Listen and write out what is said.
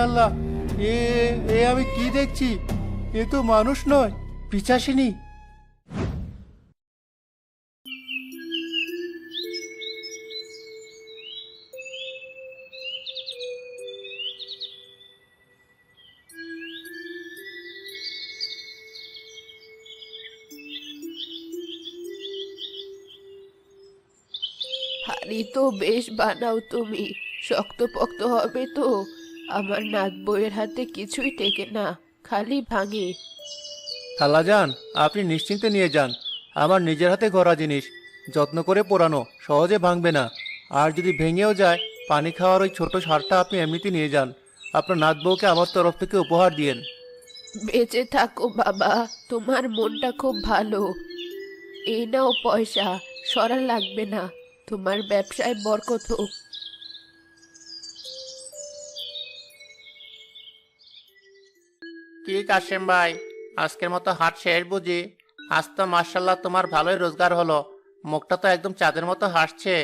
আল্লাহ, এ এ আমি কি দেখছি? এ তো মানুষ নয়, পিশাচিনী। হাড়ি তো বেশ বানাও তুমি, শক্তপোক্ত হবে তো। আমার নাত বউয়ের হাতে কিছুই টেকে না, খালি ভাঙে। খালাজান, আপনি নিশ্চিন্তে নিয়ে যান। আমার নিজের হাতে গড়া জিনিস, যত্ন করে পোড়ানো, সহজে ভাঙবে না। আর যদি ভেঙেও যায়, পানি খাওয়ার ওই ছোট সারটা আপনি এমনিতে নিয়ে যান। আপনার নাত বউকে আমার তরফ থেকে উপহার দিয়েন। বেঁচে থাকো বাবা, তোমার মনটা খুব ভালো। এই নাও পয়সা, সরা লাগবে না। তোমার ব্যবসায় বরকত হোক। কি কাশেম ভাই, আজকের মতো হাট শেষ বুঝি? আজ তো মার্শাল্লাহ তোমার ভালোই রোজগার হলো। মুখটা তো একদম চাঁদের মতো হাসছে।